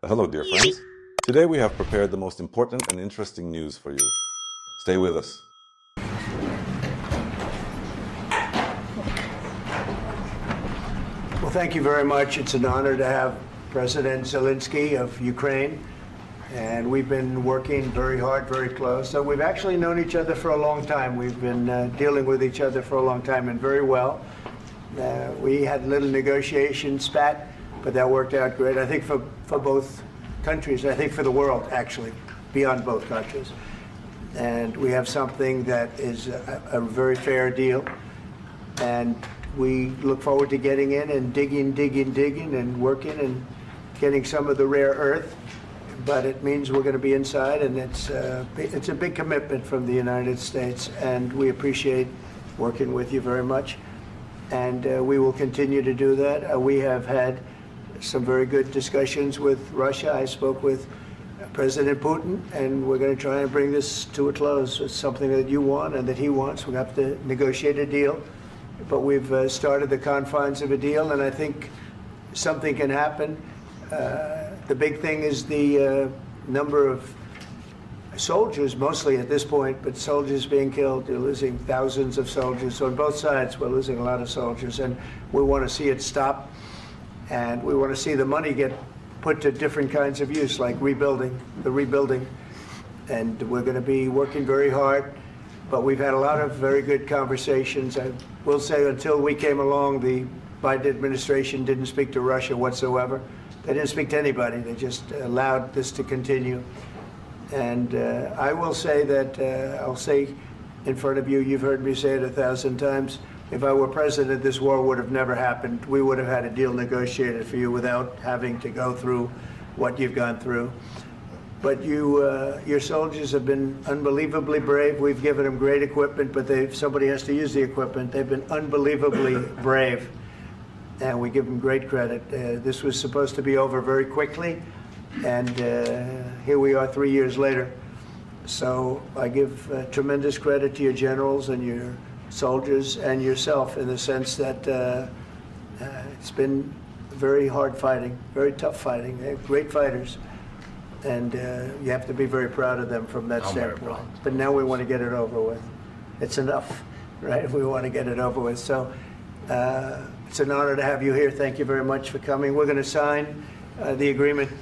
Hello, dear friends. Today we have prepared the most important and interesting news for you. Stay with us. Well, thank you very much. It's an honor to have President Zelensky of Ukraine. And we've been working very hard, very close. So we've actually known each other for a long time. We've been dealing with each other for a long time and very well. We had a little negotiation spat, but that worked out great. I think for both countries, I think for the world, actually, beyond both countries. And we have something that is a very fair deal. And we look forward to getting in and digging and working and getting some of the rare earth. But it means we're going to be inside, and it's a big commitment from the United States, and we appreciate working with you very much. And we will continue to do that. We have had some very good discussions with Russia. I spoke with President Putin, and we're going to try and bring this to a close. It's something that you want and that he wants. We have to negotiate a deal, but we've started the confines of a deal, and I think something can happen. The big thing is the number of soldiers, mostly at this point, but soldiers being killed. You're losing thousands of soldiers. So on both sides, we're losing a lot of soldiers, and we want to see it stop. And we want to see the money get put to different kinds of use, like rebuilding. And we're going to be working very hard. But we've had a lot of very good conversations. I will say until we came along, the Biden administration didn't speak to Russia whatsoever. They didn't speak to anybody. They just allowed this to continue. And I will say that, I'll say in front of you, you've heard me say it 1,000 times, if I were president, this war would have never happened. We would have had a deal negotiated for you without having to go through what you've gone through. But your soldiers have been unbelievably brave. We've given them great equipment, but somebody has to use the equipment. They've been unbelievably brave, and we give them great credit. This was supposed to be over very quickly, and here we are 3 years later. So I give tremendous credit to your generals and your soldiers and yourself in the sense that it's been very hard fighting, very tough fighting. They're great fighters, and you have to be very proud of them from that standpoint. But now we want to get it over with. It's enough, right? We want to get it over with. So it's an honor to have you here. Thank you very much for coming. We're going to sign the agreement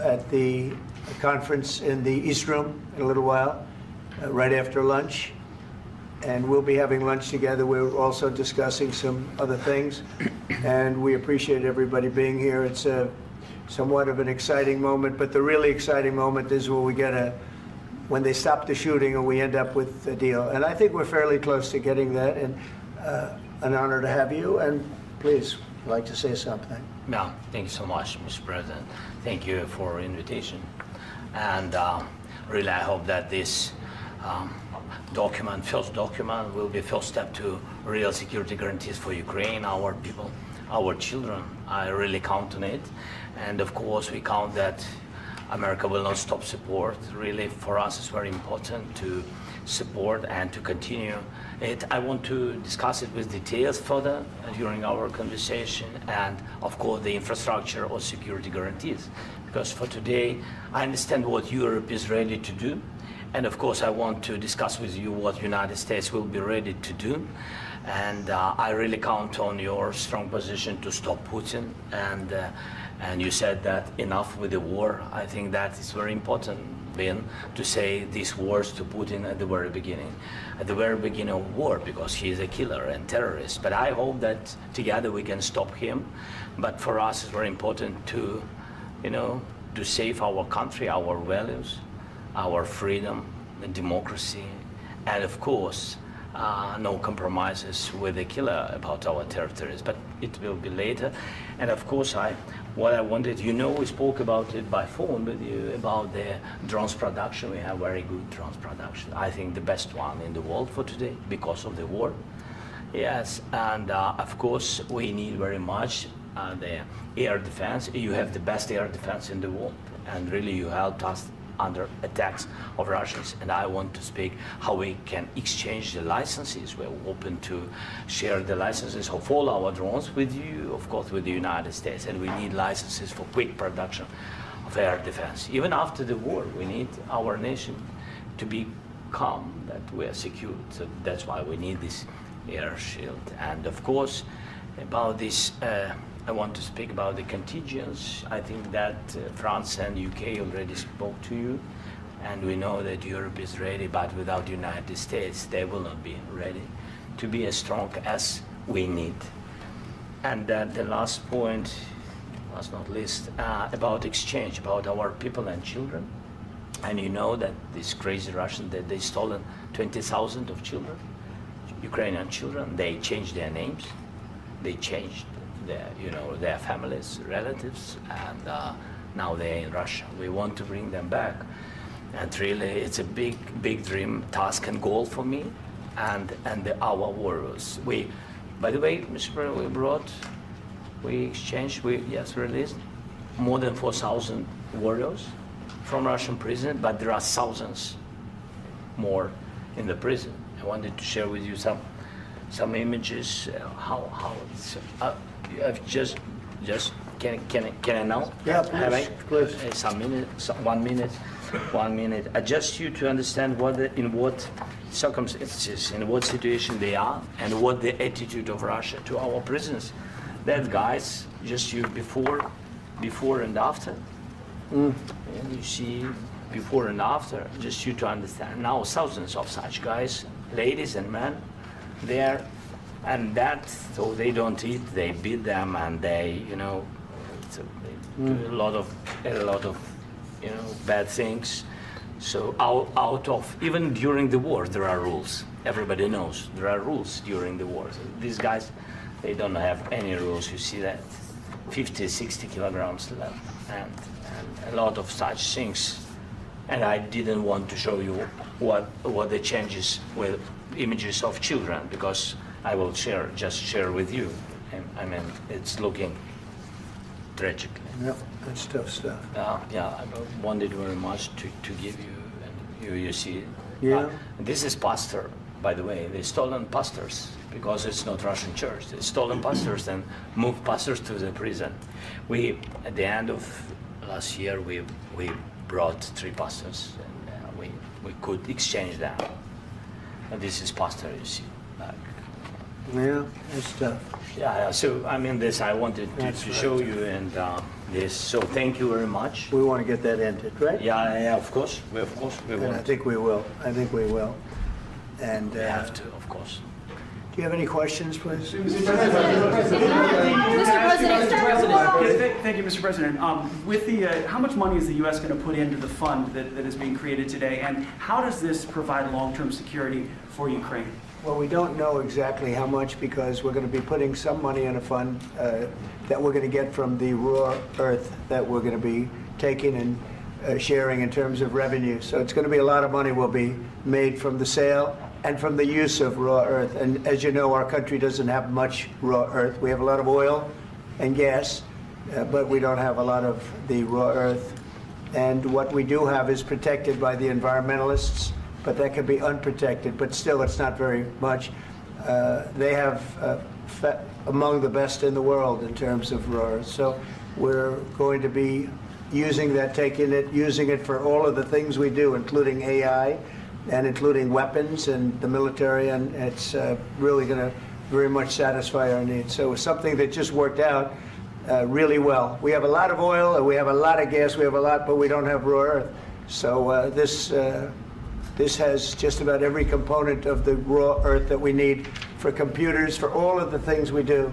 at the conference in the East Room in a little while, right after lunch. And we'll be having lunch together. We're also discussing some other things, and we appreciate everybody being here. It's somewhat of an exciting moment, but the really exciting moment is when we when they stop the shooting and we end up with a deal. And I think we're fairly close to getting that, and an honor to have you. And please, I'd like to say something. Yeah, thank you so much, Mr. President. Thank you for the invitation. And really, I hope that this first document will be a first step to real security guarantees for Ukraine, our people, our children. I really count on it. And of course, we count that America will not stop support. Really, for us, it's very important to support and to continue it. I want to discuss it with details further during our conversation, and of course, the infrastructure or security guarantees. Because for today, I understand what Europe is ready to do. And of course, I want to discuss with you what the United States will be ready to do. And I really count on your strong position to stop Putin. And you said that enough with the war. I think that is very important, Ben, to say these words to Putin at the very beginning of war, because he is a killer and terrorist. But I hope that together we can stop him. But for us, it's very important to, to save our country, our values, our freedom, and democracy, and of course, no compromises with the killer about our territories. But it will be later. And of course, what I wanted, we spoke about it by phone with you about the drones production. We have very good drones production. I think the best one in the world for today because of the war. Yes, and of course, we need very much the air defense. You have the best air defense in the world, and really you helped us under attacks of Russians. And I want to speak how we can exchange the licenses. We're open to share the licenses of all our drones with you, of course, with the United States. And we need licenses for quick production of air defense. Even after the war, we need our nation to be calm, that we are secure. So that's why we need this air shield. And of course, about this, I want to speak about the contingents. I think that France and UK already spoke to you, and we know that Europe is ready, but without the United States, they will not be ready to be as strong as we need. And the last point, last not least, about exchange, about our people and children. And you know that these crazy Russians, that they stolen 20,000 of children, Ukrainian children. They changed their names, they changed their, their families, relatives, and now they're in Russia. We want to bring them back, and really, it's a big, big dream, task, and goal for me, and our warriors. By the way, Mr. President, we exchanged, released more than 4,000 warriors from Russian prison, but there are thousands more in the prison. I wanted to share with you some images. How it's, can I now? Yeah, please. Some minutes, 1 minute, 1 minute. Just you to understand in what circumstances, in what situation they are, and what the attitude of Russia to our prisoners. That guys, just you before and after. And you see before and after, just you to understand. Now thousands of such guys, ladies and men, there, and that, so they don't eat, they beat them, and they, they do a lot of bad things. So out of, even during the war, there are rules. Everybody knows there are rules during the war. So these guys, they don't have any rules. You see that 50, 60 kilograms left, and a lot of such things. And I didn't want to show you what the changes with images of children, because I will just share with you. I mean, it's looking tragic. Yep, that's tough stuff. Yeah, I wanted very much to give you, and you see. Yeah. This is pastor, by the way. They stolen pastors because it's not Russian church. They stolen pastors and moved pastors to the prison. At the end of last year, we brought 3 pastors, and we could exchange them. And this is pastor, you see. Yeah, that's tough. Yeah, so I mean, this I wanted to show you, and this. So thank you very much. We want to get that ended, right? Yeah, of course. We And want. I think we will. And We have to, of course. do you have any questions, please? Mr. President. Thank you, Mr. President. With how much money is the U.S. going to put into the fund that is being created today, and how does this provide long-term security for Ukraine? Well, we don't know exactly how much, because we're going to be putting some money in a fund that we're going to get from the raw earth that we're going to be taking and sharing in terms of revenue. So it's going to be a lot of money will be made from the sale and from the use of raw earth. And as you know, our country doesn't have much raw earth. We have a lot of oil and gas, but we don't have a lot of the raw earth. And what we do have is protected by the environmentalists, but that can be unprotected, but still it's not very much. They have among the best in the world in terms of raw earth. So we're going to be using that, using it for all of the things we do, including AI and including weapons and the military, and it's really going to very much satisfy our needs. So it's something that just worked out really well. We have a lot of oil, and we have a lot of gas, but we don't have raw earth. So this has just about every component of the raw earth that we need for computers, for all of the things we do.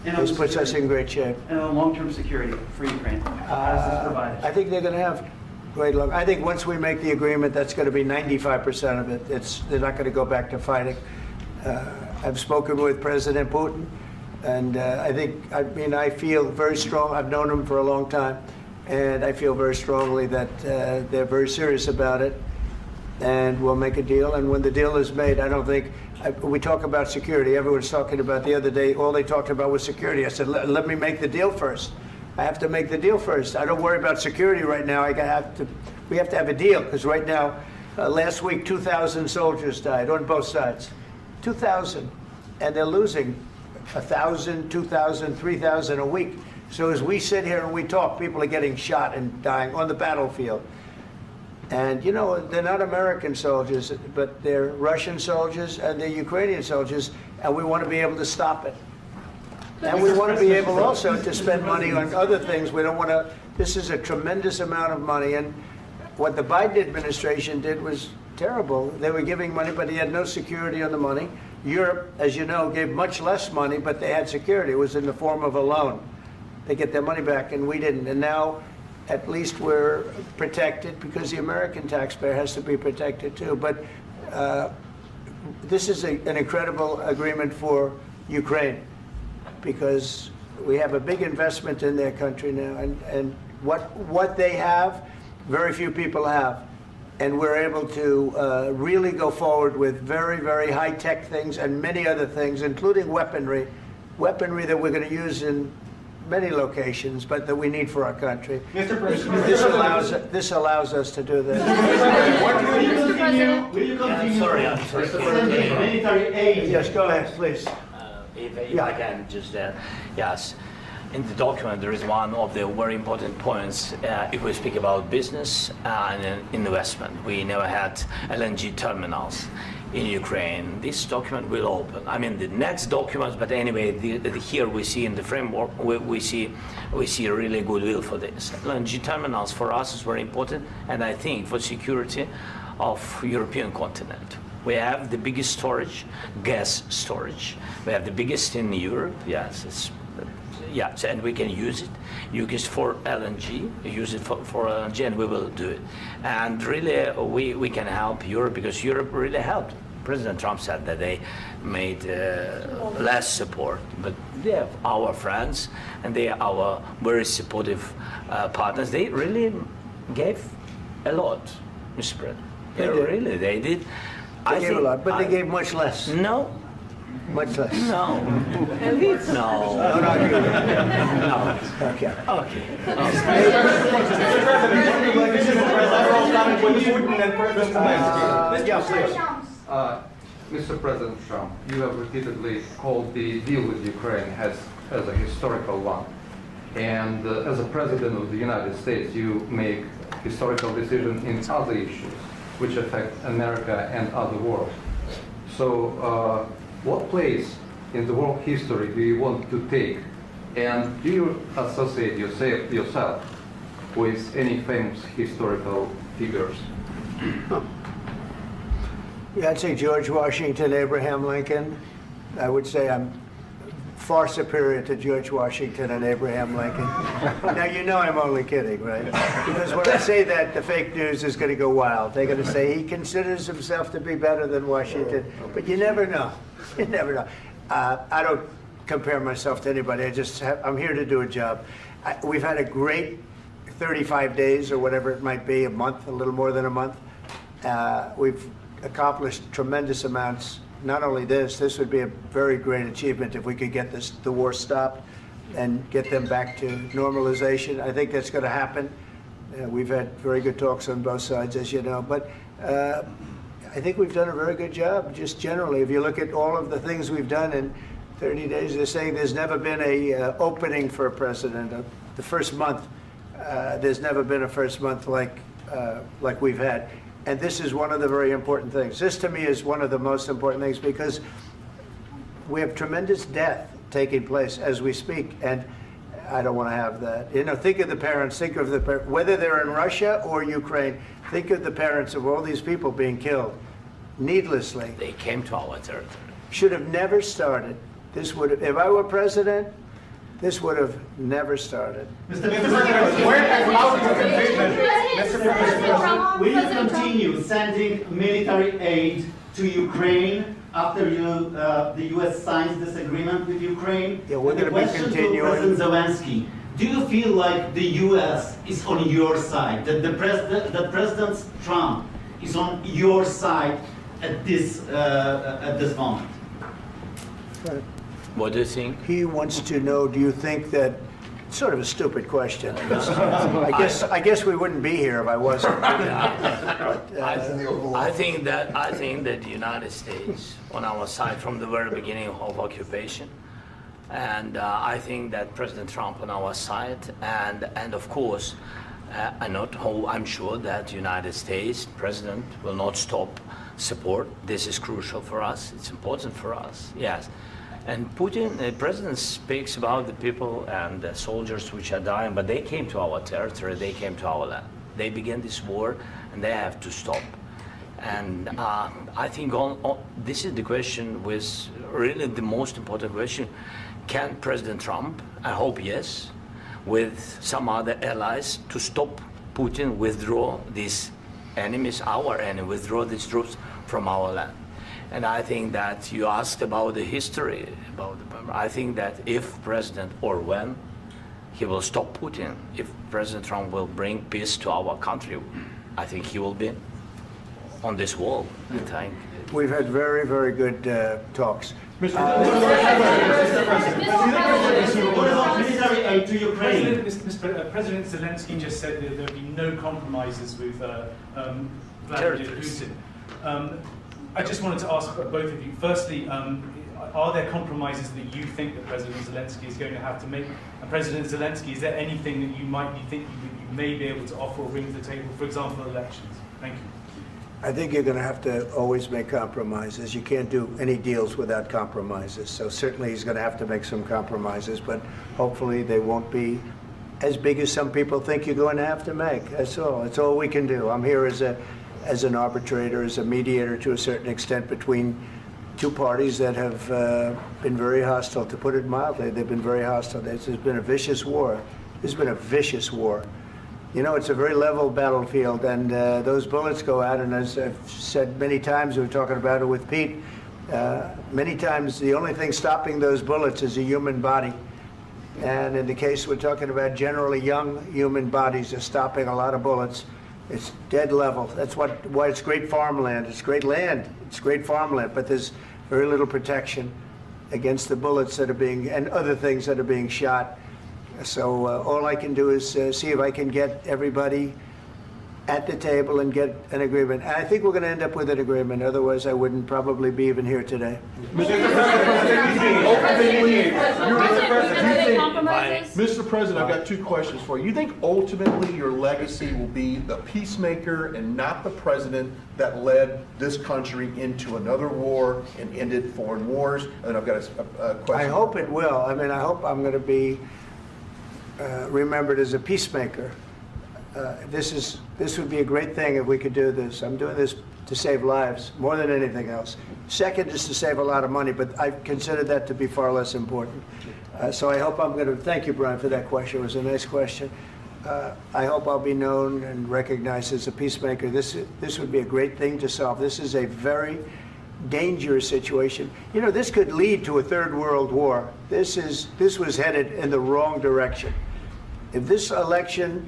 This puts us in great shape. And on long-term security for Ukraine, how does this provide? I think they're going to have great luck. I think once we make the agreement, that's going to be 95% of it. They're not going to go back to fighting. I've spoken with President Putin, and I feel very strong. I've known him for a long time, and I feel very strongly that they're very serious about it, and we'll make a deal. And when the deal is made, I don't think, we talk about security. Everyone's talking about the other day, all they talked about was security. I said, let me make the deal first. I have to make the deal first. I don't worry about security right now. We have to have a deal, because right now, last week, 2,000 soldiers died on both sides. 2,000, and they're losing 1,000, 2,000, 3,000 a week. So as we sit here and we talk, people are getting shot and dying on the battlefield. And, you know, they're not American soldiers, but they're Russian soldiers and they're Ukrainian soldiers, and we want to be able to stop it. And we want to be able also to spend money on other things. We don't want to, this is a tremendous amount of money, and what the Biden administration did was terrible. They were giving money, but he had no security on the money. Europe, as you know, gave much less money, but they had security. It was in the form of a loan. They get their money back, and we didn't. And now, at least we're protected because the American taxpayer has to be protected too. But this is an incredible agreement for Ukraine because we have a big investment in their country now, and what they have, very few people have. And we're able to really go forward with very, very high-tech things and many other things, including weaponry that we're going to use in many locations, but that we need for our country. Mr. President, This allows us to do this. will you continue I'm sorry. sending military aid? Yes, go ahead, please. If I can just, yes. In the document, there is one of the very important points if we speak about business and investment. We never had LNG terminals in Ukraine. This document will open. I mean, the next documents, but anyway, here we see in the framework, we see really goodwill for this. LNG terminals for us is very important, and I think for security of European continent. We have the biggest storage, gas storage. We have the biggest in Europe, yes. Yes, and we can use it for LNG, use it for LNG, and we will do it. And really, we can help Europe because Europe really helped. President Trump said that they made less support, but they are our friends, and they are our very supportive partners. They really gave a lot, Mr. President. They did. They gave a lot, but they gave much less. No. Much less. No. No. No, not you. No. Okay. Okay. Mr. President Trump, you have repeatedly called the deal with Ukraine as a historical one. And as a President of the United States, you make historical decisions in other issues which affect America and other world. So what place in the world history do you want to take? And do you associate yourself with any famous historical figures? Yeah, I'd say George Washington, Abraham Lincoln. I would say I'm far superior to George Washington and Abraham Lincoln. Now, you know I'm only kidding, right? Because when I say that, the fake news is going to go wild. They're going to say he considers himself to be better than Washington. But you never know. You never know. I don't compare myself to anybody. I'm here to do a job. We've had a great 35 days or whatever it might be, a month, a little more than a month. We've accomplished tremendous amounts. Not only this would be a very great achievement if we could get the war stopped and get them back to normalization. I think that's going to happen. We've had very good talks on both sides, as you know. But I think we've done a very good job, just generally. If you look at all of the things we've done in 30 days, they're saying there's never been a opening for a president. The first month, there's never been a first month like we've had. And this is one of the very important things. This, to me, is one of the most important things because we have tremendous death taking place as we speak, and I don't want to have that. You know, think of the parents, whether they're in Russia or Ukraine, think of the parents of all these people being killed needlessly. They came to our territory. Should have never started. This would have, if I were president, this would have never started. Mr. President, will you continue sending military aid to Ukraine after the U.S. signs this agreement with Ukraine? Yeah, we're going to be continuing. To President Zelensky, do you feel like the U.S. is on your side, that President Trump is on your side at this moment? Right. What do you think? He wants to know, do you think that, sort of a stupid question. I guess we wouldn't be here if I wasn't. I think that the United States on our side from the very beginning of occupation, And I think that President Trump on our side, and of course, I'm sure that the United States President will not stop support. This is crucial for us. It's important for us, yes. And Putin, the president speaks about the people and the soldiers which are dying, but they came to our territory, they came to our land. They began this war, and they have to stop. And I think this is the question, with really the most important question. Can President Trump, I hope yes, with some other allies, to stop Putin, withdraw these enemies, our enemy, withdraw these troops from our land? And I think that you asked about the history, I think that if President, or when, he will stop Putin, if President Trump will bring peace to our country, I think he will be on this wall, I think. We've had very, very good talks. What about military aid to Ukraine? President Zelensky just said that there will be no compromises with Vladimir Putin. I just wanted to ask both of you, firstly, are there compromises that you think that President Zelensky is going to have to make? And President Zelensky, is there anything that you might be thinking that you may be able to offer or bring to the table, for example, elections? Thank you. I think you're going to have to always make compromises. You can't do any deals without compromises. So certainly he's going to have to make some compromises, but hopefully they won't be as big as some people think you're going to have to make. That's all. That's all we can do. I'm here as an arbitrator, as a mediator to a certain extent between two parties that have been very hostile, to put it mildly. They've been very hostile. There's been a vicious war. There's been a vicious war. You know, it's a very level battlefield, and those bullets go out, and as I've said many times, we were talking about it with Pete, many times the only thing stopping those bullets is a human body. And in the case we're talking about, generally young human bodies are stopping a lot of bullets. It's dead level. That's why it's great farmland. It's great land. It's great farmland, but there's very little protection against the bullets that are being, and other things that are being shot. So all I can do is see if I can get everybody at the table and get an agreement. And I think we're going to end up with an agreement. Otherwise, I wouldn't probably be even here today. Mr. President, I've got two questions for you. You think ultimately your legacy will be the peacemaker and not the president that led this country into another war and ended foreign wars? And I've got a question. I hope it will. I mean, I hope I'm going to be remembered as a peacemaker. This would be a great thing if we could do this. I'm doing this to save lives more than anything else. Second is to save a lot of money, but I consider that to be far less important. So I hope I'm going to, thank you, Brian, for that question. It was a nice question. I hope I'll be known and recognized as a peacemaker. This would be a great thing to solve. This is a very dangerous situation. You know, this could lead to a third world war. This was headed in the wrong direction. If this election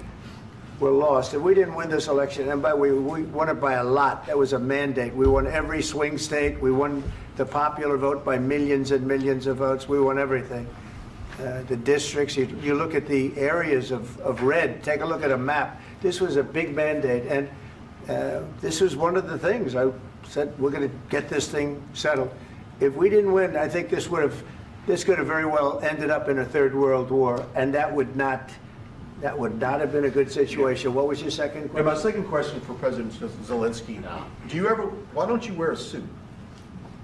were lost, if we didn't win this election, and we won it by a lot, that was a mandate. We won every swing state. We won the popular vote by millions and millions of votes. We won everything. The districts, you look at the areas of red, take a look at a map. This was a big mandate, and this was one of the things I said, we're going to get this thing settled. If we didn't win, I think this could have very well ended up in a third world war, and that would not have been a good situation. What was your second question? And my second question for President Zelensky, why don't you wear a suit?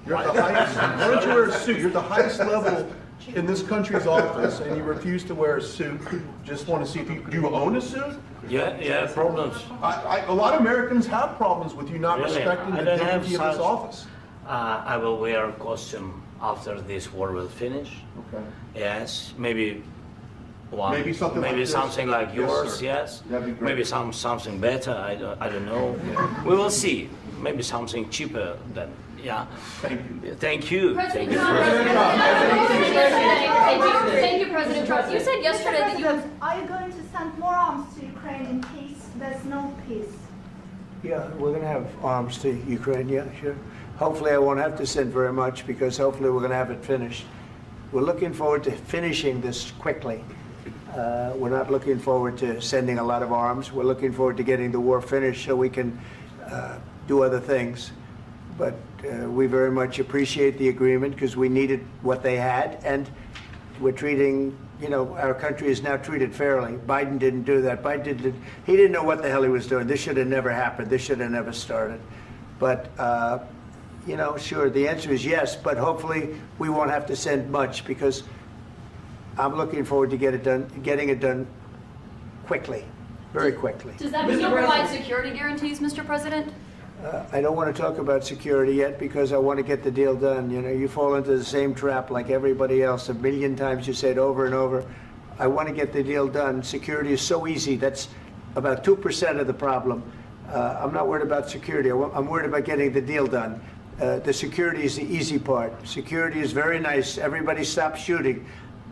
You're at the highest, why don't you wear a suit? You're at the highest level in this country's office, and you refuse to wear a suit. Just want to see if do you own a suit? Yeah, problems. A lot of Americans have problems with you not respecting the dignity of this office. I will wear a costume after this war will finish. Okay. Yes, maybe one. Maybe something like this. Something like yours. Yes. That'd be great. Maybe something better. I don't know. We will see. Maybe something cheaper than. Yeah. Thank you. Thank you. President Trump. Thank you, President Trump. You said yesterday that you have. Are you going to send more arms to Ukraine in case there's no peace? Yeah, we're going to have arms to Ukraine. Yeah, sure. Hopefully, I won't have to send very much because hopefully we're going to have it finished. We're looking forward to finishing this quickly. We're not looking forward to sending a lot of arms. We're looking forward to getting the war finished so we can do other things. But we very much appreciate the agreement because we needed what they had. And we're treating, our country is now treated fairly. Biden didn't do that. He didn't know what the hell he was doing. This should have never happened. This should have never started. But, sure, the answer is yes, but hopefully we won't have to send much, because I'm looking forward to getting it done quickly, very quickly. Does that mean you'll provide security guarantees, Mr. President? I don't want to talk about security yet, because I want to get the deal done. You fall into the same trap like everybody else. A million times you say it over and over. I want to get the deal done. Security is so easy. That's about 2% of the problem. I'm not worried about security. I'm worried about getting the deal done. The security is the easy part. Security is very nice. Everybody stopped shooting.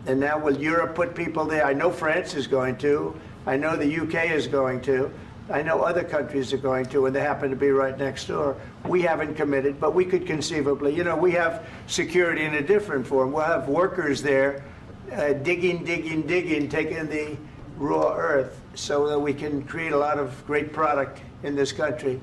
And now will Europe put people there? I know France is going to. I know the UK is going to. I know other countries are going to, and they happen to be right next door. We haven't committed, but we could conceivably. We have security in a different form. We'll have workers there digging, taking the raw earth so that we can create a lot of great product in this country.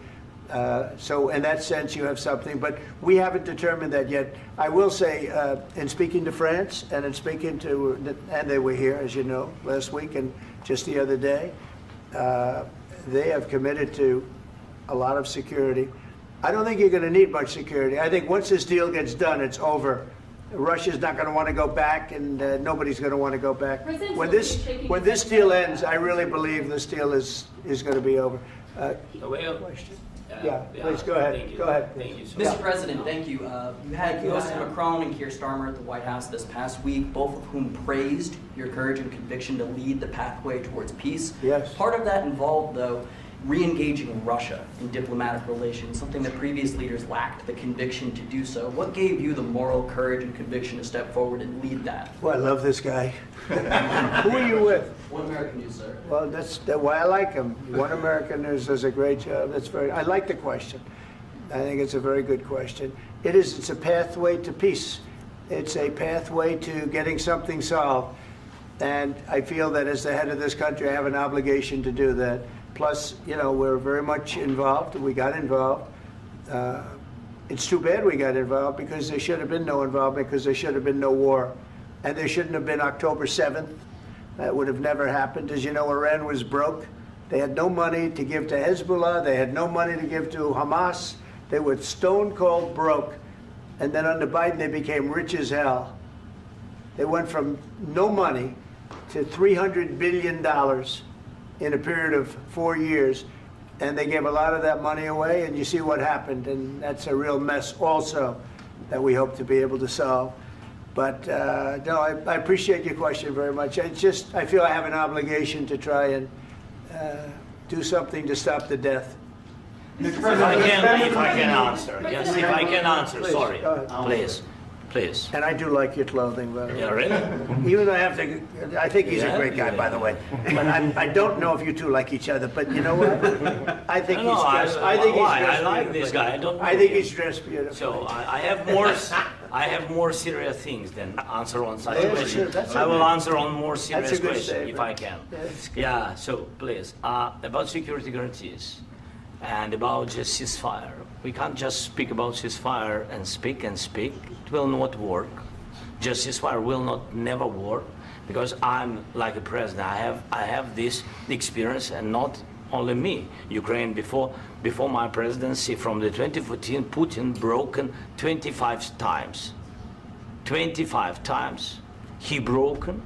So in that sense, you have something, but we haven't determined that yet. I will say, in speaking to France and in speaking to, and they were here, as you know, last week and just the other day, they have committed to a lot of security. I don't think you're going to need much security. I think once this deal gets done, it's over. Russia's not going to want to go back, and nobody's going to want to go back. When this deal ends, I really believe this deal is going to be over. Question? Yeah, please go ahead. Go ahead. Thank you, Mr. President, thank you. You had Mr. Macron and Keir Starmer at the White House this past week, both of whom praised your courage and conviction to lead the pathway towards peace. Yes. Part of that involved, though, re-engaging Russia in diplomatic relations, something that previous leaders lacked the conviction to do so. What gave you the moral courage and conviction to step forward and lead that? Well, I love this guy. Who are you with? One American News, sir. Well, that's why I like him. One American News does a great job. I like the question. I think it's a very good question. It's a pathway to peace. It's a pathway to getting something solved. And I feel that as the head of this country, I have an obligation to do that. Plus, we're very much involved. We got involved. It's too bad we got involved, because there should have been no involvement, because there should have been no war. And there shouldn't have been October 7th. That would have never happened. As you know, Iran was broke. They had no money to give to Hezbollah. They had no money to give to Hamas. They were stone cold broke. And then under Biden, they became rich as hell. They went from no money to $300 billion in a period of 4 years. And they gave a lot of that money away, and you see what happened. And that's a real mess also that we hope to be able to solve. But no, I appreciate your question very much. I feel I have an obligation to try and do something to stop the death. If I can answer. Yes, if I can answer. Please, sorry. Please. Please. And I do like your clothing, by the way. Yeah, really? Even though I think he's a great guy, by the way. But I don't know if you two like each other. But you know what? I think he's dressed. I like this guy. I don't know I think him. he's dressed beautiful. So I have more serious things than answer on such Yeah, questions. sure, I will answer on more serious That's a good questions statement. if I can. Yeah, So please, about security guarantees and about just ceasefire. We can't just speak about ceasefire and speak. It will not work. Just ceasefire will never work, because I'm like a president. I have this experience, and not only me. Ukraine before my presidency, from the 2014, Putin broken 25 times. 25 times he broken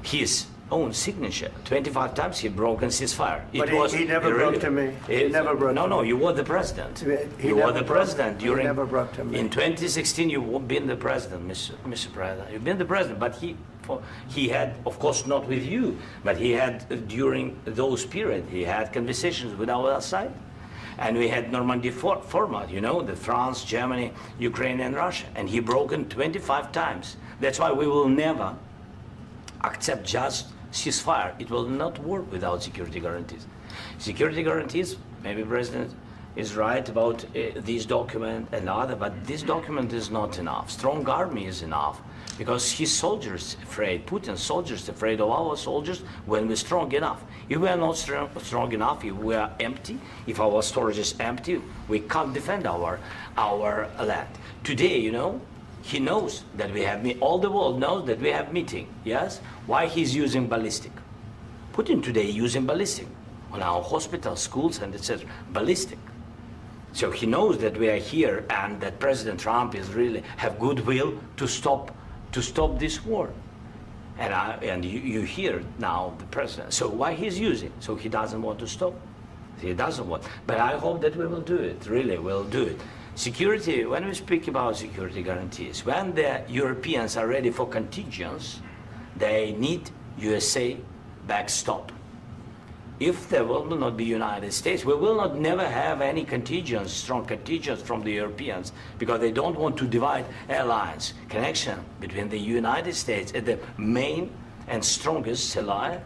his own signature. 25 times he broken ceasefire. But he never broke to me. He never broke to me. No, you were the president. You were the president during. He never broke to me. In 2016, you've been the president, Mr. President. You've been the president, but he had, of course, not with you, but he had during those periods. He had conversations with our side, and we had Normandy format. The France, Germany, Ukraine, and Russia, and he broken 25 times. That's why we will never accept just ceasefire. It will not work without security guarantees. Security guarantees, maybe President is right about this document and other, but this document is not enough. Strong army is enough, because his soldiers afraid, Putin's soldiers afraid of our soldiers when we're strong enough. If we are not strong enough, if we are empty, if our storage is empty, we can't defend our land. Today, He knows that we have all the world knows that we have meeting. Yes. Why he's using ballistic? Putin today using ballistic on our hospitals, schools, and etc. Ballistic. So he knows that we are here and that President Trump is really have goodwill to stop this war. And you hear now the president. So why he's using? So he doesn't want to stop. He doesn't want. But I hope that we will do it. Really, we'll do it. Security. When we speak about security guarantees, when the Europeans are ready for contingents, they need USA backstop. If there will not be United States, we will not never have any contingents, strong contingents from the Europeans, because they don't want to divide alliance connection between the United States and the main and strongest ally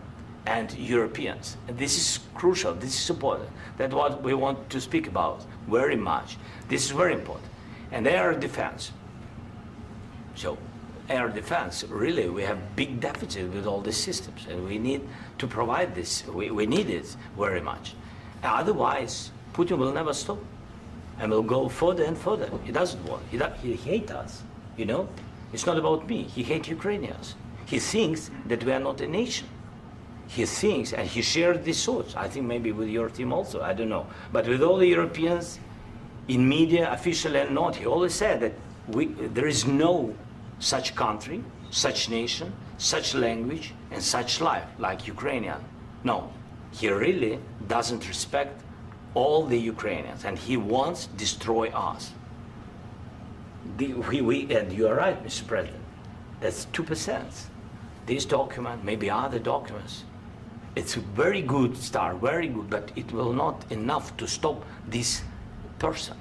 and Europeans. And this is crucial, this is important. That's what we want to speak about very much. This is very important. And air defense. So air defense, really, we have big deficit with all these systems, and we need to provide this. We need it very much. Otherwise, Putin will never stop, and will go further and further. He doesn't want. He hates us, you know? It's not about me. He hates Ukrainians. He thinks that we are not a nation. He thinks, and he shared these thoughts, I think maybe with your team also, I don't know. But with all the Europeans, in media, officially and not, he always said that there is no such country, such nation, such language, and such life like Ukrainian. No, he really doesn't respect all the Ukrainians, and he wants to destroy us. And you are right, Mr. President, that's 2%. This document, maybe other documents, it's a very good start, very good, but it will not enough to stop this person.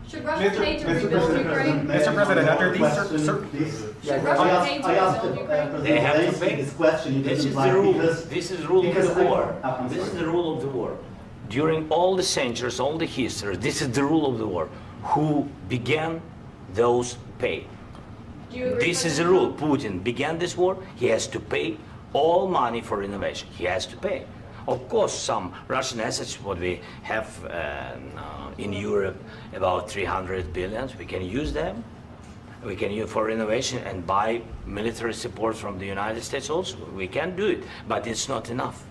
Should Russia pay to rebuild Ukraine? Mr. President, after these Should Russia pay to rebuild Ukraine? They have to pay. This question. This is the rule. This is the rule of the war. This is the rule of the war. During all the centuries, all the history, this is the rule of the war. Who began, those pay. This is the rule. Putin began this war. He has to pay all money for innovation. He has to pay. Of course, some Russian assets, what we have in Europe, about 300 billion, we can use them. We can use for innovation and buy military support from the United States also. We can do it, but it's not enough.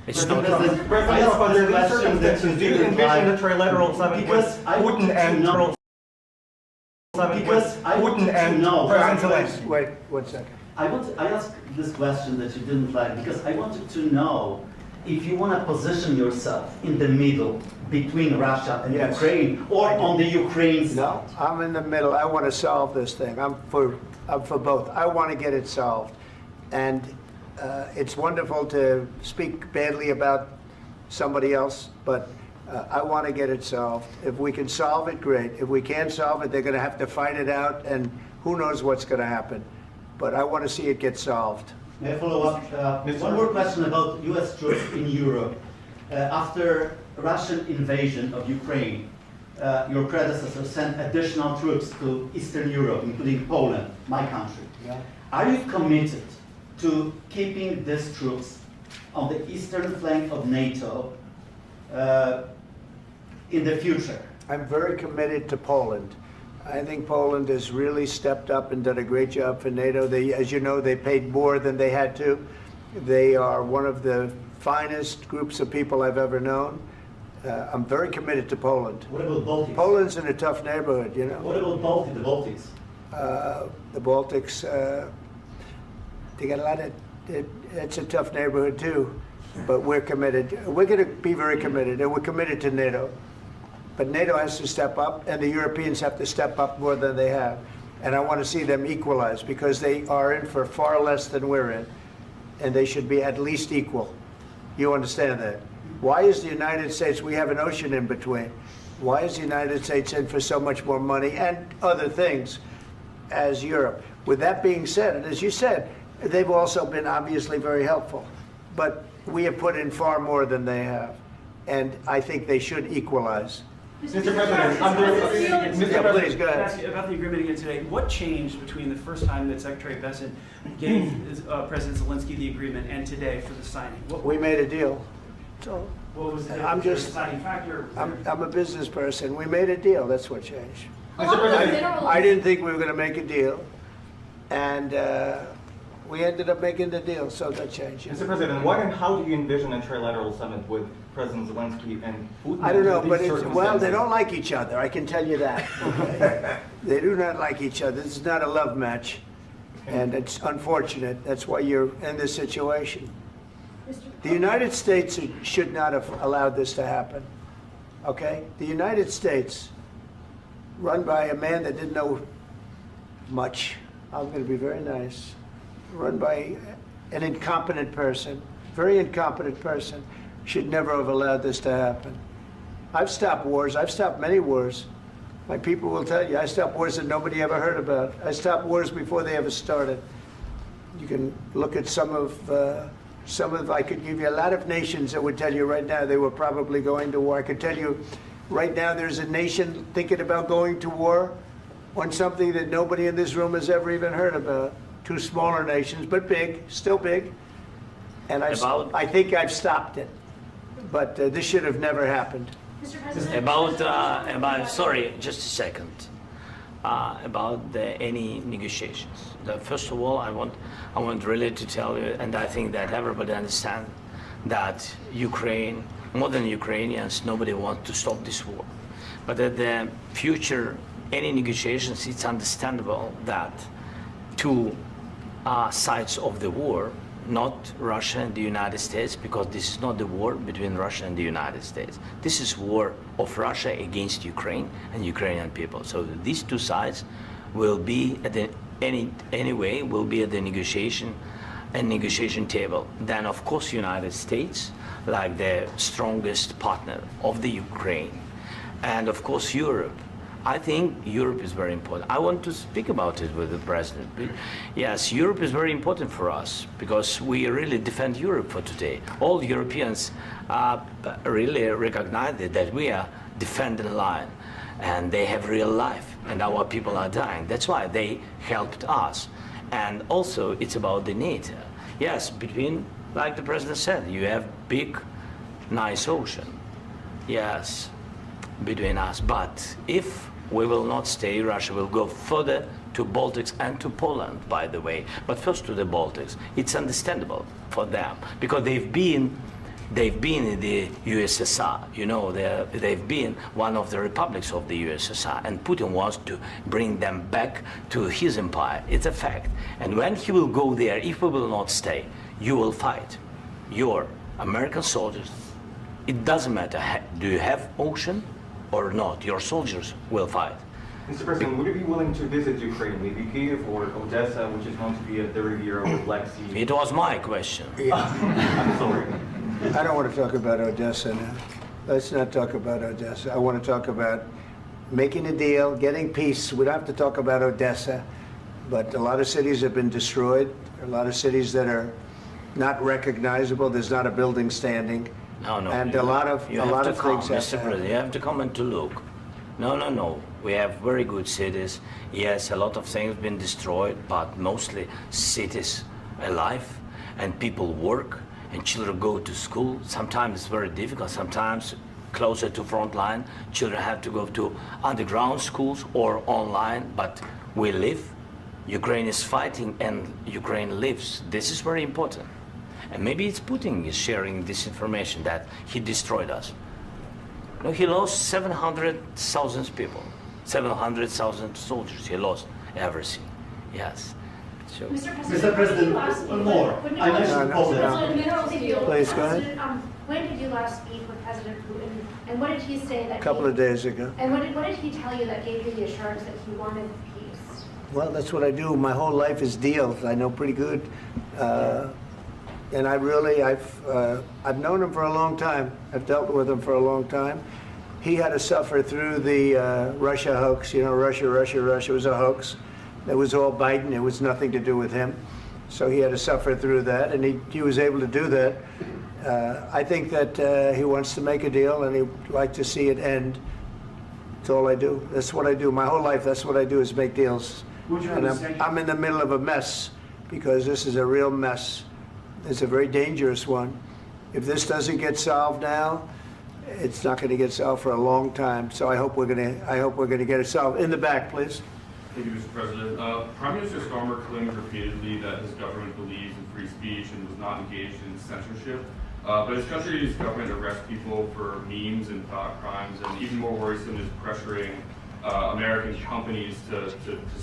It's not enough. President, under these circumstances, do you envision a trilateral summit with Putin and President Zelensky? Wait 1 second. I asked this question that you didn't like because I wanted to know if you want to position yourself in the middle between Russia and Ukraine, or on the Ukraine side. No, I'm in the middle. I want to solve this thing. I'm for both. I want to get it solved, and it's wonderful to speak badly about somebody else, but I want to get it solved. If we can solve it, great. If we can't solve it, they're going to have to fight it out, and who knows what's going to happen. But I want to see it get solved. May I follow up? One more question about U.S. troops in Europe. After Russian invasion of Ukraine, your predecessor sent additional troops to Eastern Europe, including Poland, my country. Yeah. Are you committed to keeping these troops on the eastern flank of NATO in the future? I'm very committed to Poland. I think Poland has really stepped up and done a great job for NATO. They, as you know, they paid more than they had to. They are one of the finest groups of people I've ever known. I'm very committed to Poland. What about Baltics? Poland's in a tough neighborhood, you know. What about the Baltics? The Baltics, they got a lot of, it's a tough neighborhood too. But we're committed. We're going to be very committed, and we're committed to NATO. But NATO has to step up, and the Europeans have to step up more than they have. And I want to see them equalize, because they are in for far less than we're in. And they should be at least equal. You understand that? Why is the United States, we have an ocean in between. Why is the United States in for so much more money and other things as Europe? With that being said, and as you said, they've also been obviously very helpful. But we have put in far more than they have. And I think they should equalize. Mr. President, please, go ahead. Ask you about the agreement again today. What changed between the first time that Secretary Bessent gave President Zelensky the agreement and today for the signing? We made a deal. So what was the I'm just, deciding factor? I'm a business person. We made a deal. That's what changed. I didn't think we were going to make a deal, and we ended up making the deal, so that changed. Mr. President, what and how do you envision a trilateral summit with President Zelensky and Putin? I don't know, but well, they don't like each other, I can tell you that. Okay? They do not like each other. This is not a love match, and it's unfortunate. That's why you're in this situation. The United States should not have allowed this to happen, okay? The United States, run by a man that didn't know much, I'm going to be very nice, run by an incompetent person, very incompetent person, should never have allowed this to happen. I've stopped wars. I've stopped many wars. My people will tell you, I stopped wars that nobody ever heard about. I stopped wars before they ever started. You can look at some of, I could give you a lot of nations that would tell you right now they were probably going to war. I could tell you right now there's a nation thinking about going to war on something that nobody in this room has ever even heard about. Two smaller nations, but big, still big. And I think I've stopped it. But this should have never happened. Mr. President, sorry, just a second. About any negotiations. First of all, I want really to tell you, and I think that everybody understands that Ukraine, more than Ukrainians, nobody wants to stop this war. But at the future, any negotiations, it's understandable that two sides of the war, not Russia and the United States, because this is not the war between Russia and the United States. This is war of Russia against Ukraine and Ukrainian people. So these two sides will be at the anyway will be at the negotiation table. Then of course United States, like the strongest partner of the Ukraine, and of course Europe. I think Europe is very important. I want to speak about it with the president. Yes, Europe is very important for us because we really defend Europe for today. All Europeans really recognize that we are defending the line, and they have real life, and our people are dying. That's why they helped us. And also, it's about the NATO. Yes, between, like the president said, you have big, nice ocean. Yes, between us. But if we will not stay, Russia will go further to Baltics and to Poland, by the way. But first to the Baltics. It's understandable for them because they've been in the USSR. You know, they've been one of the republics of the USSR, and Putin wants to bring them back to his empire. It's a fact. And when he will go there, if we will not stay, you will fight. Your American soldiers, it doesn't matter, do you have ocean or not, your soldiers will fight. Mr. President, would you be willing to visit Ukraine, maybe Kyiv or Odessa, which is known to be a dirty area of the Black Sea? It was my question. I'm sorry. I don't want to talk about Odessa now. Let's not talk about Odessa. I want to talk about making a deal, getting peace. We don't have to talk about Odessa, but a lot of cities have been destroyed. There are a lot of cities that are not recognizable. There's not a building standing. No, and a lot of things have Mr. President, you have to come and to look. No. We have very good cities. Yes, a lot of things have been destroyed, but mostly cities alive, and people work, and children go to school. Sometimes it's very difficult. Sometimes closer to front line, children have to go to underground schools or online, but we live. Ukraine is fighting, and Ukraine lives. This is very important. And maybe it's Putin is sharing this information that he destroyed us. No, he lost 700,000 people, 700,000 soldiers. He lost everything. Yes. So. Mr. President, one more. I mentioned Poland. Please go ahead. When did you last speak with President Putin, and what did he say that? A couple of days ago. And what did he tell you that gave you the assurance that he wanted peace? Well, that's what I do. My whole life is deals. I know pretty good. And I've known him for a long time. I've dealt with him for a long time. He had to suffer through the Russia hoax. You know, Russia was a hoax. It was all Biden. It was nothing to do with him. So he had to suffer through that, and he was able to do that. I think that he wants to make a deal, and he'd like to see it end. That's all I do. That's what I do. My whole life, that's what I do, is make deals. And I'm in the middle of a mess, because this is a real mess. It's a very dangerous one. If this doesn't get solved now, it's not going to get solved for a long time. So I hope we're going to get it solved. In the back, please. Thank you, Mr. President. Prime Minister Starmer claimed repeatedly that his government believes in free speech and was not engaged in censorship. But his country's government arrests people for memes and thought crimes, and even more worrisome is pressuring American companies to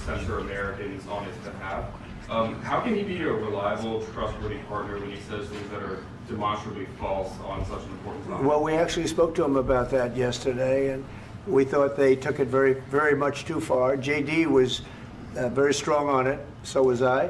censor Americans on its behalf. How can he be a reliable, trustworthy partner when he says things that are demonstrably false on such an important topic? Well, we actually spoke to him about that yesterday, and we thought they took it very, very much too far. JD was very strong on it. So was I.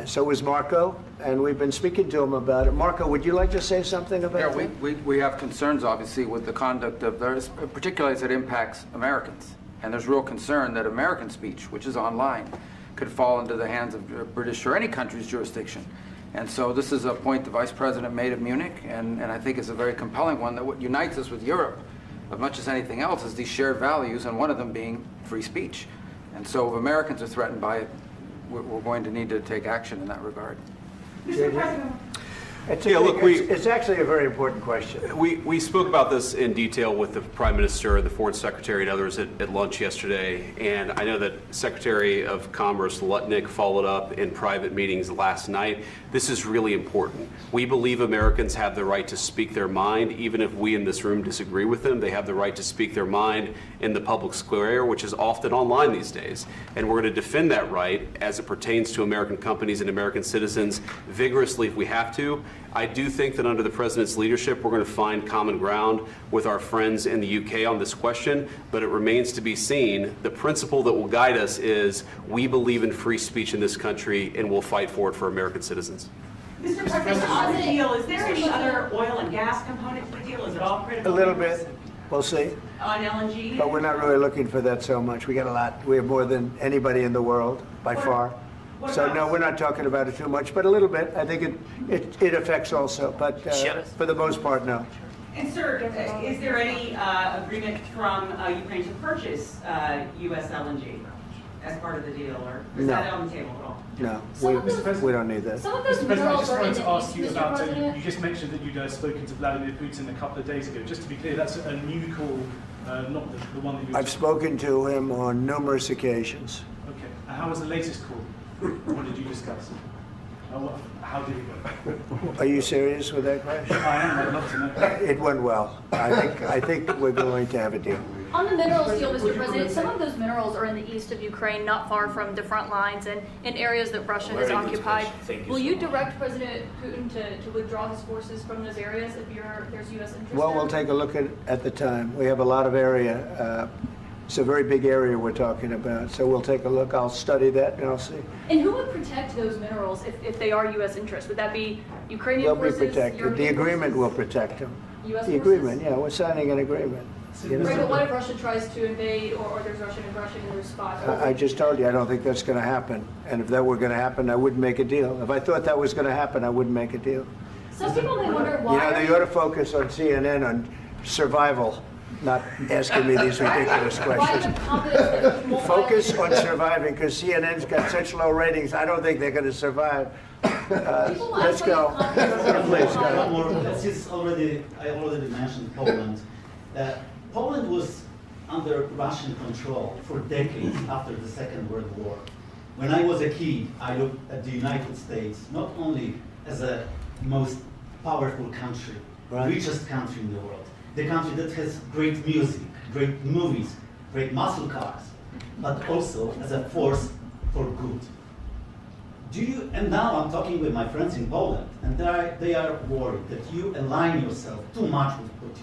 So was Marco. And we've been speaking to him about it. Marco, would you like to say something about that? Yeah, we have concerns, obviously, with the conduct of those, particularly as it impacts Americans. And there's real concern that American speech, which is online, could fall into the hands of British or any country's jurisdiction. And so this is a point the Vice President made at Munich, and I think it's a very compelling one, that what unites us with Europe, as much as anything else, is these shared values, and one of them being free speech. And so if Americans are threatened by it, we're going to need to take action in that regard. Mr. President. It's actually a very important question. We spoke about this in detail with the Prime Minister, the Foreign Secretary, and others at lunch yesterday. And I know that Secretary of Commerce Lutnick followed up in private meetings last night. This is really important. We believe Americans have the right to speak their mind, even if we in this room disagree with them. They have the right to speak their mind in the public square, which is often online these days. And we're going to defend that right as it pertains to American companies and American citizens vigorously if we have to. I do think that under the President's leadership, we're going to find common ground with our friends in the UK on this question, but it remains to be seen. The principle that will guide us is we believe in free speech in this country, and we'll fight for it for American citizens. Mr. President, on the deal, is there any other oil and gas component to the deal? Is it all critical? A little bit. We'll see. On LNG? But we're not really looking for that so much. We got a lot. We have more than anybody in the world, by far. So no, we're not talking about it too much, but a little bit. I think it affects also, but for the most part, no. And sir, is there any agreement from Ukraine to purchase U.S. LNG as part of the deal, or is that on the table at all? No, we don't need that. Mr. President, I just wanted to ask you about, you just mentioned that you'd spoken to Vladimir Putin a couple of days ago. Just to be clear, that's a new call, not the one that you... I've spoken to him on numerous occasions. Okay. And how was the latest call? What did you discuss? How did it go? Are you serious with that question? I am. I'd love to know. It went well. I think we're going to have a deal. On the minerals deal, Mr. President, some of those minerals are in the east of Ukraine, not far from the front lines and in areas that Russia has occupied. Will you direct President Putin to withdraw his forces from those areas if there's U.S. interest? Well, we'll take a look at the time. We have a lot of area. It's a very big area we're talking about, so we'll take a look. I'll study that and I'll see. And who would protect those minerals if they are U.S. interests? Would that be Ukrainian forces? They'll be protected. The agreement will protect them. U.S. The agreement, yeah, we're signing an agreement. Right, but what if Russia tries to invade or there's Russian aggression in response? I just told you I don't think that's going to happen. And if that were going to happen, I wouldn't make a deal. If I thought that was going to happen, I wouldn't make a deal. Some people may wonder why. You know, they ought to focus on CNN on survival, not asking me these ridiculous questions. Focus on surviving, because CNN's got such low ratings. I don't think they're going to survive. Let's go. Please, go. Since I already mentioned Poland. Poland was under Russian control for decades after the Second World War. When I was a kid, I looked at the United States not only as a most powerful country, richest country in the world, the country that has great music, great movies, great muscle cars, but also as a force for good. And now I'm talking with my friends in Poland, and they are worried that you align yourself too much with Putin.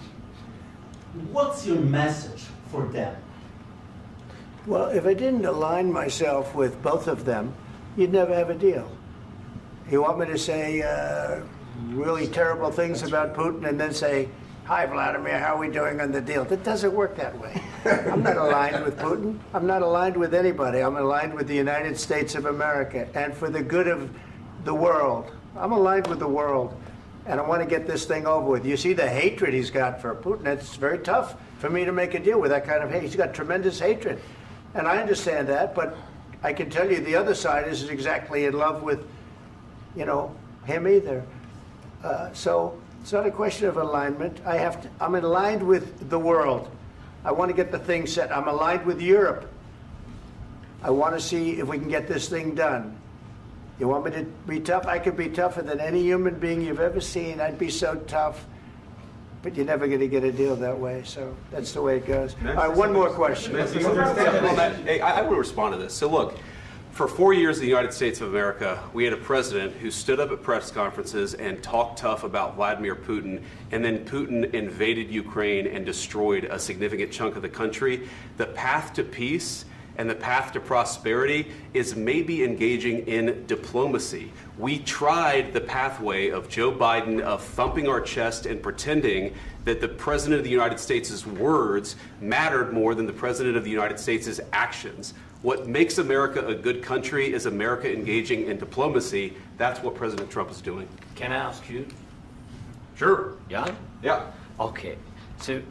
What's your message for them? Well, if I didn't align myself with both of them, you'd never have a deal. You want me to say really terrible things about Putin and then say, "Hi, Vladimir, how are we doing on the deal?" That doesn't work that way. I'm not aligned with Putin. I'm not aligned with anybody. I'm aligned with the United States of America and for the good of the world. I'm aligned with the world. And I want to get this thing over with. You see the hatred he's got for Putin. It's very tough for me to make a deal with that kind of hate. He's got tremendous hatred. And I understand that, but I can tell you the other side isn't exactly in love with, him either. So It's not a question of alignment. I'm aligned with the world. I want to get the thing set. I'm aligned with Europe. I want to see if we can get this thing done. You want me to be tough? I could be tougher than any human being you've ever seen. I'd be so tough. But you're never going to get a deal that way. So that's the way it goes. All right, one more question. Hey, I will respond to this. So look, for 4 years in the United States of America, we had a president who stood up at press conferences and talked tough about Vladimir Putin, and then Putin invaded Ukraine and destroyed a significant chunk of the country. The path to peace and the path to prosperity is maybe engaging in diplomacy. We tried the pathway of Joe Biden of thumping our chest and pretending that the President of the United States' words mattered more than the President of the United States' actions. What makes America a good country is America engaging in diplomacy. That's what President Trump is doing. Can I ask you? Sure. Yeah? Yeah. Okay. So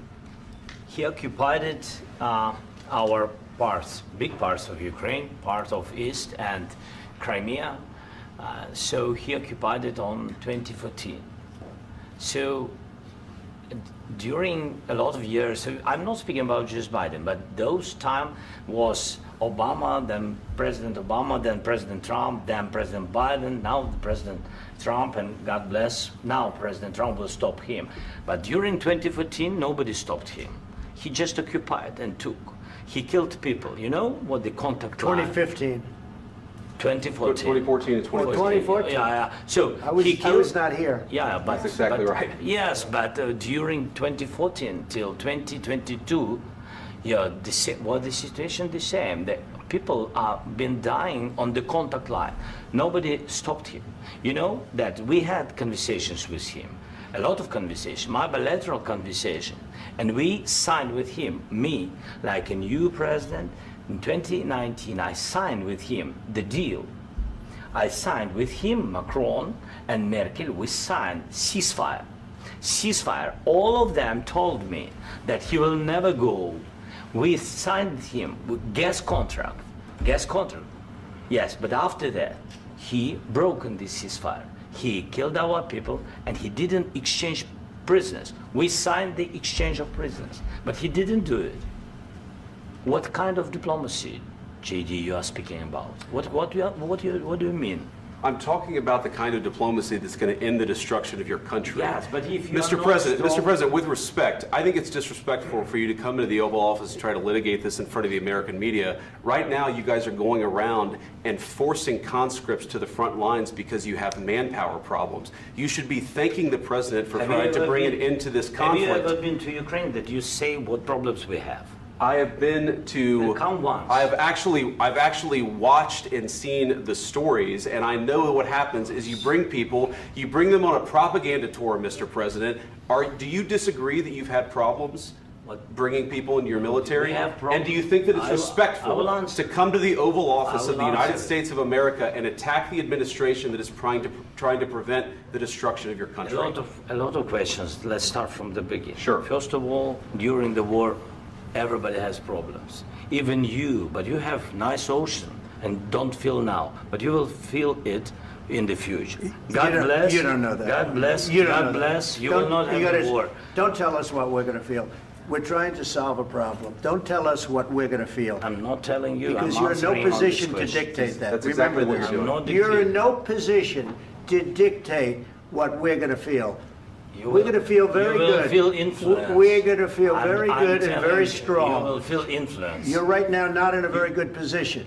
he occupied our parts, big parts of Ukraine, part of East and Crimea. So he occupied it on 2014. So during a lot of years, so I'm not speaking about just Biden, but those time was Obama, then President Obama, then President Trump, then President Biden, now President Trump, and God bless, now President Trump will stop him. But during 2014, nobody stopped him. He just occupied and took. He killed people. You know what the contact line? 2015. 2014 and 2014. 2014. Yeah. So I was not here. Yeah, but that's exactly right. Yes, but during 2014 till 2022, yeah, the situation the same. The people have been dying on the contact line. Nobody stopped him. You know that we had conversations with him, a lot of conversation, my bilateral conversation, and we signed with him, me, like a new president. In 2019, I signed with him the deal. I signed with him, Macron and Merkel, we signed ceasefire. Ceasefire. All of them told me that he will never go. We signed with him with gas contract. Gas contract. Yes, but after that, he broken this ceasefire. He killed our people and he didn't exchange prisoners. We signed the exchange of prisoners, but he didn't do it. What kind of diplomacy, JD, you are speaking about? What do you mean? I'm talking about the kind of diplomacy that's going to end the destruction of your country. Yes, but if you Mr. President, with respect, I think it's disrespectful for you to come into the Oval Office and try to litigate this in front of the American media. Right now, you guys are going around and forcing conscripts to the front lines because you have manpower problems. You should be thanking the President for trying to bring an end to this conflict. Have you ever been to Ukraine that you say what problems we have? I have been to. Count once. I've actually watched and seen the stories, and I know what happens is you bring them on a propaganda tour, Mr. President. Do you disagree that you've had problems bringing people into your military? And do you think that it's respectful to come to the Oval Office of the United States of America and attack the administration that is trying to prevent the destruction of your country? A lot of questions. Let's start from the beginning. Sure. First of all, during the war, everybody has problems, even you, but you have nice ocean and don't feel now, but you will feel it in the future. God bless. You don't know that. God bless. You God bless. You will not have a war. Don't tell us what we're going to feel. We're trying to solve a problem. Don't tell us what we're going to feel. I'm not telling you. Because you're in no position to dictate that. That's exactly what you're doing. You're in no position to dictate what we're going to feel. We're going to feel very good. You will feel influence. We're going to feel very good and very strong. You will feel influence. You're right now not in a very good position.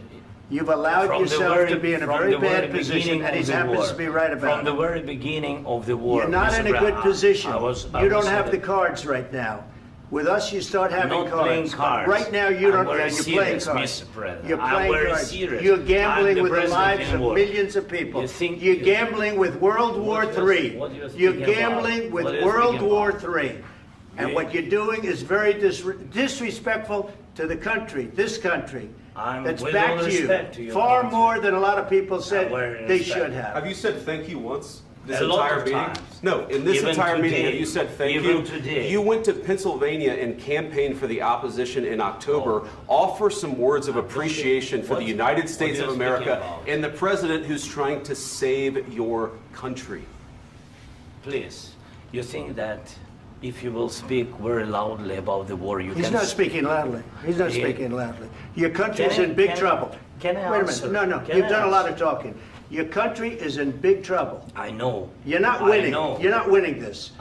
You've allowed yourself to be in a very bad position, and he happens to be right about it. From the very beginning of the war. You're not in a good position. You don't have the cards right now. With us, you start having cards. Right now, you don't. You're playing cards. You're playing cards. You're gambling with the lives of millions of people. You're gambling with World War III. You're gambling with World War III. And what you're doing is very disrespectful to the country, this country. That's back to you. Far more than a lot of people said they should have. Have you said thank you once? This entire meeting? No, in this entire meeting, have you said thank you? You went to Pennsylvania and campaigned for the opposition in October. Offer some words of appreciation for the United States of America and the president who's trying to save your country. Please, You think that if you will speak very loudly about the war, you He's can... not speaking loudly. He's not speaking loudly. Your country's in big trouble. Can I Wait a answer? minute. No, Can you've I done a lot answer? of talking. Your country is in big trouble. I know. You're not I winning. know. You're not winning this.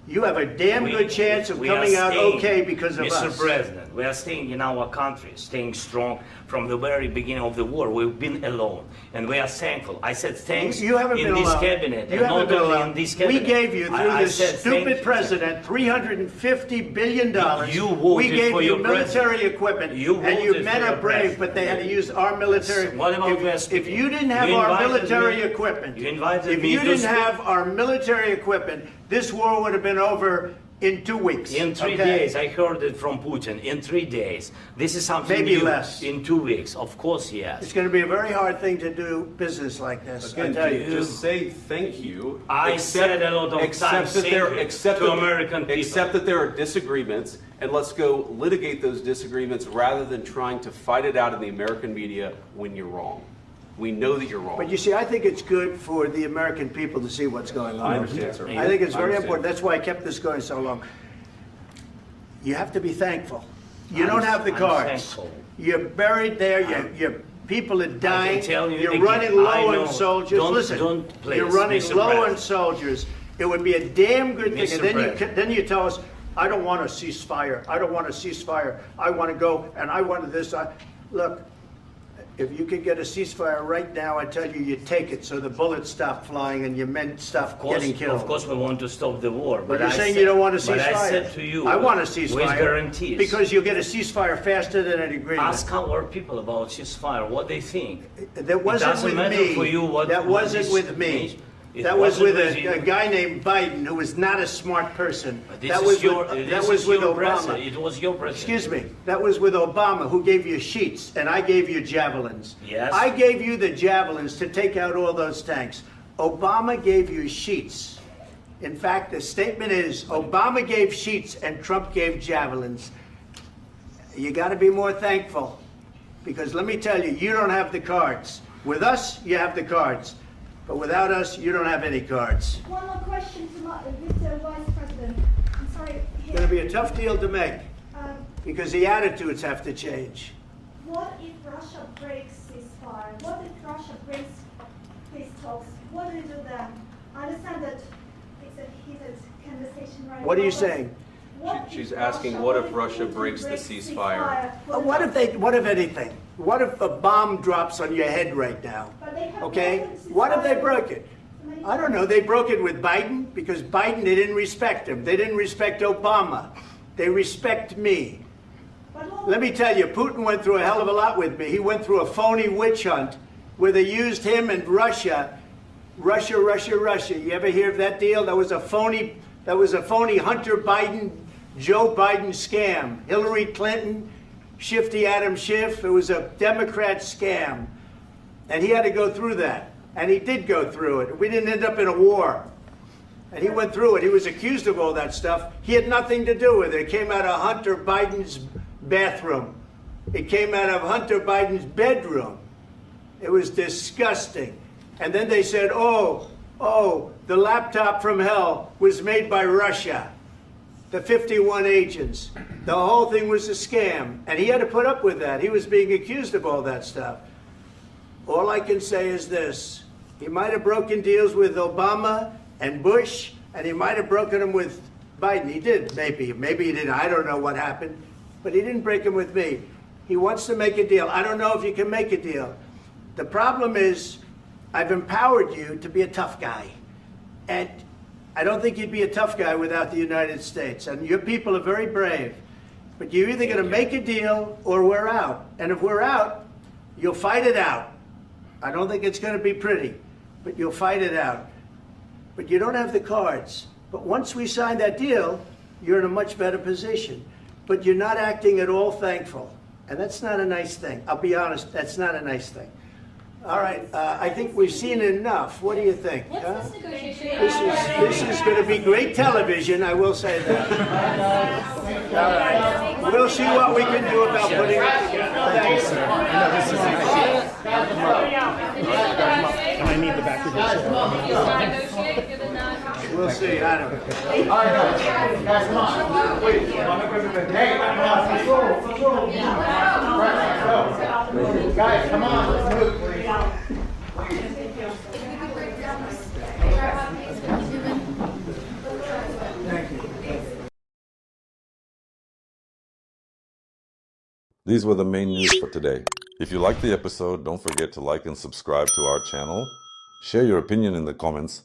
You have a damn good chance of coming out okay because of us. Mr. President, we are staying in our country, staying strong from the very beginning of the war. We've been alone, and we are thankful. I said thanks You haven't in been this alone. cabinet, You and haven't not been only alone. in this cabinet. We gave you, through I this said stupid thank president, $350 billion. You voted we gave for you your military president. equipment, You and you voted men for are your brave, president. but they had to use our military. What about West? If you didn't have You our invited military me- equipment, You invited if me you to didn't speak. have our military equipment, this war would have been over in 2 weeks. In 3 days, I heard it from Putin. In 3 days, this is something Maybe new. less. In 2 weeks, of course, yes. It's going to be a very hard thing to do business like this. I tell you. Just say thank you. I said a lot of times thank you to American people. Accept that there are disagreements, and let's go litigate those disagreements rather than trying to fight it out in the American media when you're wrong. We know that you're wrong. But you see, I think it's good for the American people to see what's going on. I understand, sir. I think it's I very understand. important. That's why I kept this going so long. You have to be thankful. You I'm- don't have the I'm cards. thankful. You're buried there. Your people are dying. tell you You're again, running I low know. on soldiers. Don't- Listen, don't please, you're running Mr. low on President. soldiers. It would be a damn good thing. Mr. And then President. then you tell us, I don't want a ceasefire. I don't want a ceasefire. I want to go and I want this. Look. If you could get a ceasefire right now, I tell you, you take it so the bullets stop flying and your men stop getting killed. Of course, we want to stop the war. But you're I saying said- you don't want a ceasefire. But I said to you, I want a with ceasefire. guarantees. Because you'll get a ceasefire faster than an agreement. Ask our people about ceasefire, what they think. That wasn't it doesn't with matter me. for you what That what wasn't this with me. means. It That was wasn't with you. a guy named Biden, who was not a smart person. This That is was your, with, this that is was with your Obama. president. It was your president. Excuse me. That was with Obama, who gave you sheets, and I gave you javelins. Yes. I gave you the javelins to take out all those tanks. Obama gave you sheets. In fact, the statement is Obama gave sheets and Trump gave javelins. You got to be more thankful, because let me tell you, you don't have the cards. With us, you have the cards. But without us, you don't have any cards. One more question to Mr. Vice President. I'm sorry. It's going to be a tough deal to make, Um, because the attitudes have to change. What if Russia breaks ceasefire? What if Russia breaks peace talks? What do you do then? I understand that it's a heated conversation right now. What are you but saying? what She's if asking, what if Russia breaks the ceasefire? What if anything? What if a bomb drops on your head right now? Okay? What if they broke it? I don't know. They broke it with Biden because Biden, they didn't respect him. They didn't respect Obama. They respect me. Let me tell you, Putin went through a hell of a lot with me. He went through a phony witch hunt where they used him and Russia. Russia. You ever hear of that deal? That was a phony Hunter Biden, Joe Biden scam. Hillary Clinton, Shifty Adam Schiff. It was a Democrat scam. And he had to go through that. And he did go through it. We didn't end up in a war. And he went through it. He was accused of all that stuff. He had nothing to do with it. It came out of Hunter Biden's bathroom. It came out of Hunter Biden's bedroom. It was disgusting. And then they said, oh, the laptop from hell was made by Russia. The 51 agents. The whole thing was a scam. And he had to put up with that. He was being accused of all that stuff. All I can say is this. He might have broken deals with Obama and Bush, and he might have broken them with Biden. He did, maybe. Maybe he didn't. I don't know what happened. But he didn't break them with me. He wants to make a deal. I don't know if you can make a deal. The problem is, I've empowered you to be a tough guy. And I don't think you'd be a tough guy without the United States. And your people are very brave. But you're either going to make a deal or we're out. And if we're out, you'll fight it out. I don't think it's going to be pretty, but you'll fight it out. But you don't have the cards. But once we sign that deal, you're in a much better position. But you're not acting at all thankful. And that's not a nice thing. I'll be honest, that's not a nice thing. All right, I think we've seen enough. What do you think? Huh? This is going to be great television, I will say that. All right. We'll see what we can do about putting it together. Thanks. And I need the back of this. We'll see. I don't know. All right, guys, come on. Wait. Hey, guys, come on. Let's move. These were the main news for today. If you liked the episode, don't forget to like and subscribe to our channel. Share your opinion in the comments